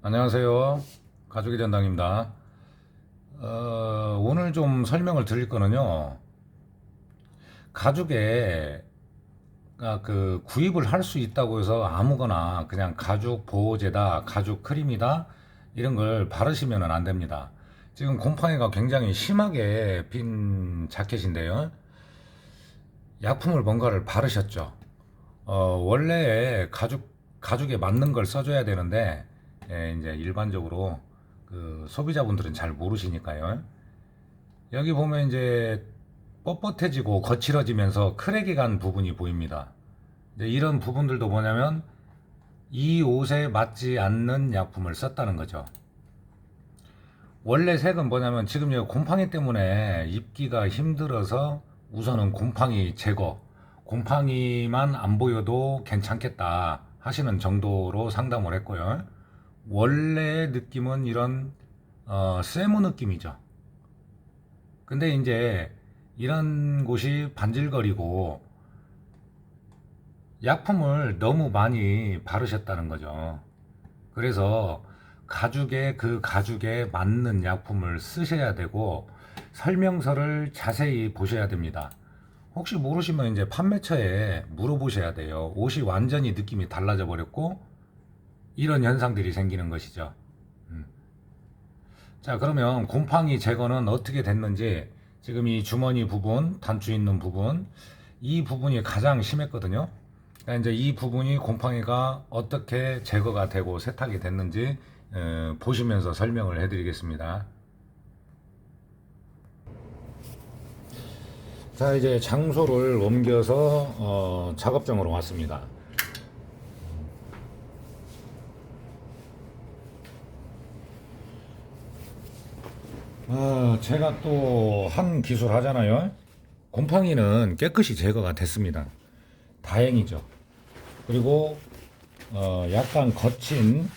안녕하세요. 가족의 전당입니다. 오늘 좀 설명을 드릴 거는요. 가죽에 그 구입을 할 수 있다고 해서 아무거나 그냥 가죽 보호제다, 가죽 크림이다 이런 걸 바르시면 안 됩니다. 지금 곰팡이가 굉장히 심하게 핀 자켓인데요. 약품을 뭔가를 바르셨죠. 원래 가죽에 맞는 걸 써줘야 되는데, 이제 일반적으로 그 소비자분들은 잘 모르시니까요. 여기 보면 이제 뻣뻣해지고 거칠어지면서 크랙이 간 부분이 보입니다. 이제 이런 부분들도 뭐냐면 이 옷에 맞지 않는 약품을 썼다는 거죠. 원래 색은 뭐냐면 지금 여기 곰팡이 때문에 입기가 힘들어서 우선은 곰팡이 제거, 곰팡이만 안 보여도 괜찮겠다 하시는 정도로 상담을 했고요. 원래 느낌은 이런 세무 느낌이죠. 근데 이제 이런 곳이 반질거리고 약품을 너무 많이 바르셨다는 거죠. 그래서 그 가죽에 맞는 약품을 쓰셔야 되고 설명서를 자세히 보셔야 됩니다. 혹시 모르시면 이제 판매처에 물어보셔야 돼요. 옷이 완전히 느낌이 달라져 버렸고 이런 현상들이 생기는 것이죠. 자, 그러면 곰팡이 제거는 어떻게 됐는지 지금 이 주머니 부분, 단추 있는 부분, 이 부분이 가장 심했거든요. 그러니까 이제 이 부분이 곰팡이가 어떻게 제거가 되고 세탁이 됐는지 보시면서 설명을 해드리겠습니다. 자, 이제 장소를 옮겨서 작업장으로 왔습니다. 제가 또 한 기술 하잖아요. 곰팡이는 깨끗이 제거가 됐습니다. 다행이죠. 그리고 약간 거친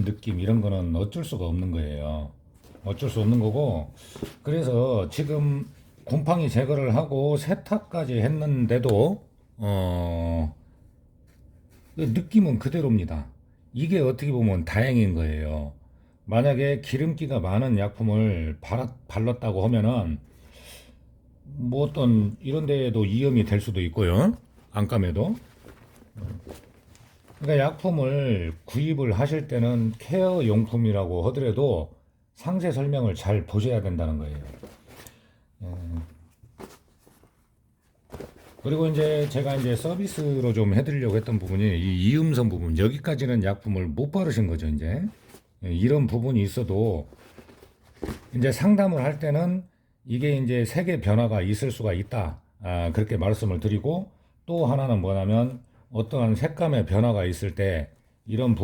느낌 이런 거는 어쩔 수가 없는 거예요. 어쩔 수 없는 거고, 그래서 지금 곰팡이 제거를 하고 세탁까지 했는데도 그 느낌은 그대로입니다. 이게 어떻게 보면 다행인 거예요. 만약에 기름기가 많은 약품을 발랐다고 하면은 뭐 어떤 이런 데에도 위험이 될 수도 있고요. 안감에도. 그러니까 약품을 구입을 하실 때는 케어 용품이라고 하더라도 상세 설명을 잘 보셔야 된다는 거예요. 그리고 이제 제가 이제 서비스로 좀 해드리려고 했던 부분이 이 이음선 부분, 여기까지는 약품을 못 바르신 거죠, 이제. 이런 부분이 있어도 이제 상담을 할 때는 이게 이제 색의 변화가 있을 수가 있다. 그렇게 말씀을 드리고, 또 하나는 뭐냐면 어떠한 색감의 변화가 있을 때 이런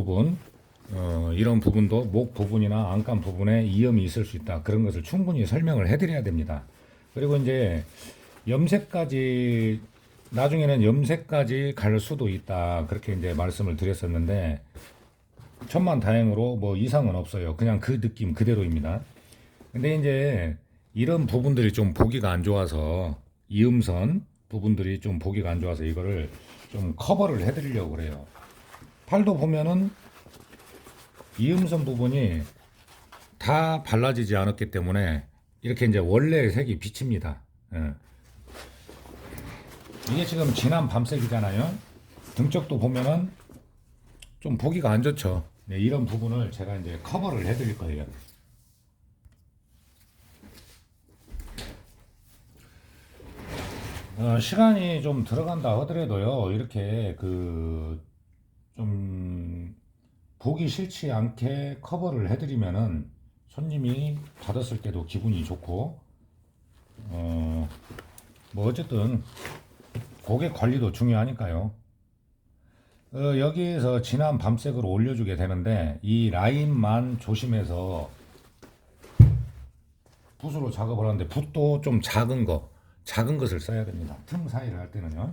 이런 부분도 목 부분이나 안감 부분에 이염이 있을 수 있다. 그런 것을 충분히 설명을 해드려야 됩니다. 그리고 이제 염색까지, 나중에는 염색까지 갈 수도 있다. 그렇게 이제 말씀을 드렸었는데, 천만 다행으로 뭐 이상은 없어요. 그냥 그 느낌 그대로입니다. 근데 이제 이런 부분들이 좀 보기가 안 좋아서, 이음선 부분들이 좀 보기가 안 좋아서 이거를 좀 커버를 해드리려고 그래요. 팔도 보면은 이음선 부분이 다 발라지지 않았기 때문에 이렇게 이제 원래의 색이 비칩니다. 예. 이게 지금 진한 밤색이잖아요. 등 쪽도 보면은 좀 보기가 안 좋죠. 네, 이런 부분을 제가 이제 커버를 해드릴 거예요. 시간이 좀 들어간다 하더라도요, 이렇게 좀 보기 싫지 않게 커버를 해드리면은 손님이 받았을 때도 기분이 좋고, 뭐 어쨌든 고객 관리도 중요하니까요. 여기에서 진한 밤색으로 올려주게 되는데 이 라인만 조심해서 붓으로 작업을 하는데 붓도 좀 작은 것을 써야 됩니다. 틈 사이를 할 때는요.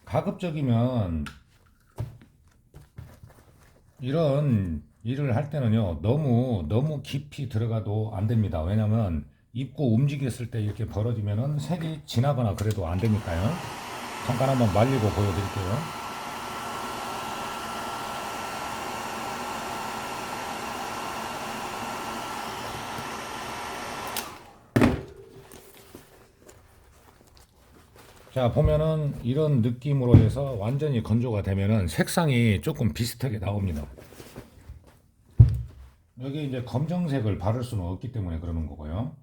가급적이면 이런 일을 할 때는요, 너무 깊이 들어가도 안 됩니다. 왜냐면 입고 움직였을 때 이렇게 벌어지면은 색이 진하거나 그래도 안 되니까요. 잠깐 한번 말리고 보여드릴게요. 자, 보면은 이런 느낌으로 해서 완전히 건조가 되면은 색상이 조금 비슷하게 나옵니다. 여기 이제 검정색을 바를 수는 없기 때문에 그러는 거고요.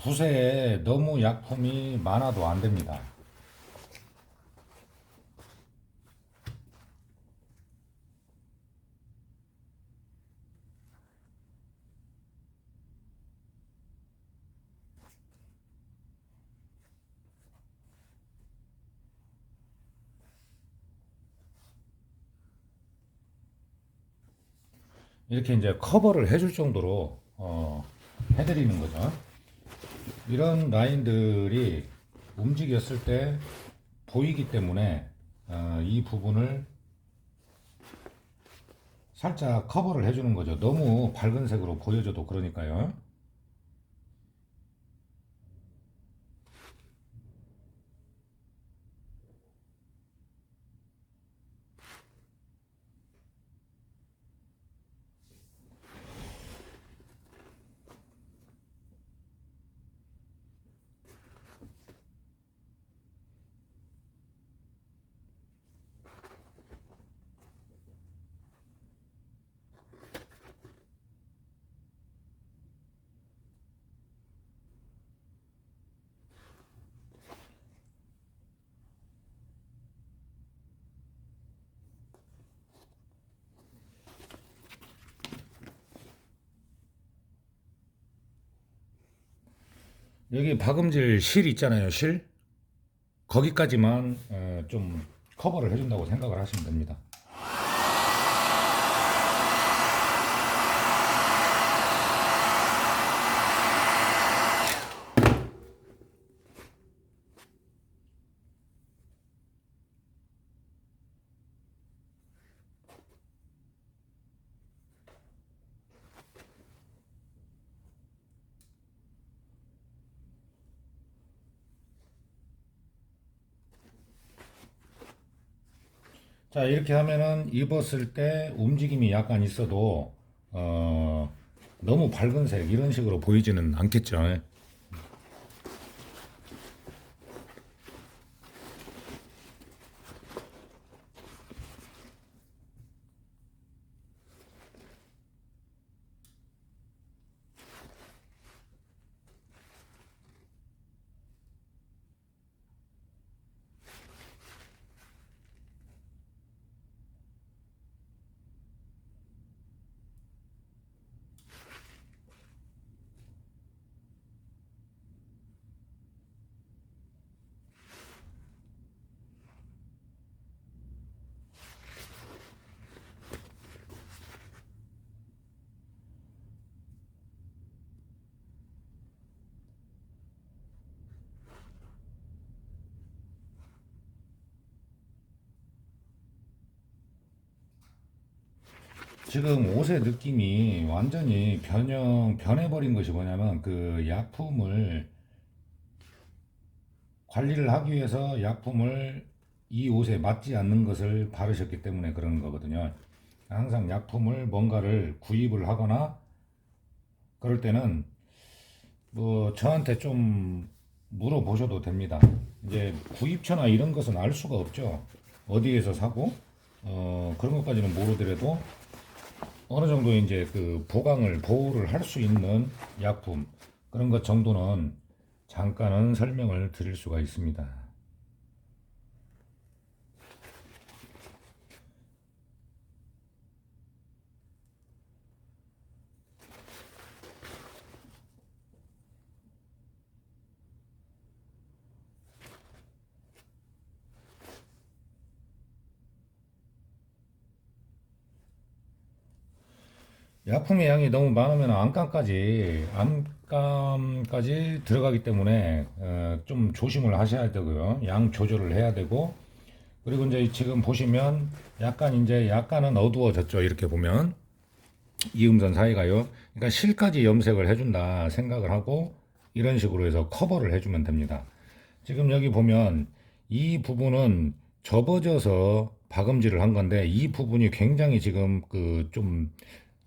붓에 너무 약품이 많아도 안 됩니다. 이렇게 이제 커버를 해줄 정도로 해드리는 거죠. 이런 라인들이 움직였을 때 보이기 때문에 이 부분을 살짝 커버를 해주는 거죠. 너무 밝은 색으로 보여줘도 그러니까요. 여기 박음질 실 있잖아요, 실. 거기까지만 좀 커버를 해준다고 생각을 하시면 됩니다. 자, 이렇게 하면은 입었을 때 움직임이 약간 있어도 너무 밝은 색 이런 식으로 보이지는 않겠죠. 지금 옷의 느낌이 완전히 변해버린 것이 뭐냐면 그 약품을 관리를 하기 위해서 약품을 이 옷에 맞지 않는 것을 바르셨기 때문에 그러는 거거든요. 항상 약품을 뭔가를 구입을 하거나 그럴 때는 뭐 저한테 좀 물어보셔도 됩니다. 이제 구입처나 이런 것은 알 수가 없죠. 어디에서 사고 그런 것까지는 모르더라도 어느 정도 이제 그 보호를 할 수 있는 약품 그런 것 정도는 잠깐은 설명을 드릴 수가 있습니다. 약품의 양이 너무 많으면 암감까지 들어가기 때문에 좀 조심을 하셔야 되고요. 양 조절을 해야 되고 그리고 이제 지금 보시면 약간은 어두워졌죠. 이렇게 보면 이음선 사이가요. 그러니까 실까지 염색을 해준다 생각을 하고 이런 식으로 해서 커버를 해주면 됩니다. 지금 여기 보면 이 부분은 접어져서 박음질을 한 건데 이 부분이 굉장히 지금 그 좀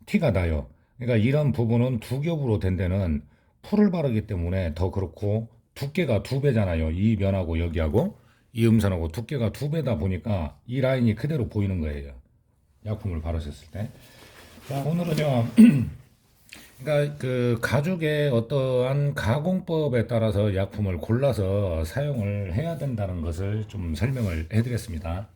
티가 나요. 그러니까 이런 부분은 두 겹으로 된 데는 풀을 바르기 때문에 더 그렇고 두께가 두 배잖아요. 이 면하고 여기하고 이 음선하고 두께가 두 배다 보니까 이 라인이 그대로 보이는 거예요. 약품을 바르셨을 때. 자, 오늘은요. 그러니까 그 가죽의 어떠한 가공법에 따라서 약품을 골라서 사용을 해야 된다는 것을 좀 설명을 해드렸습니다.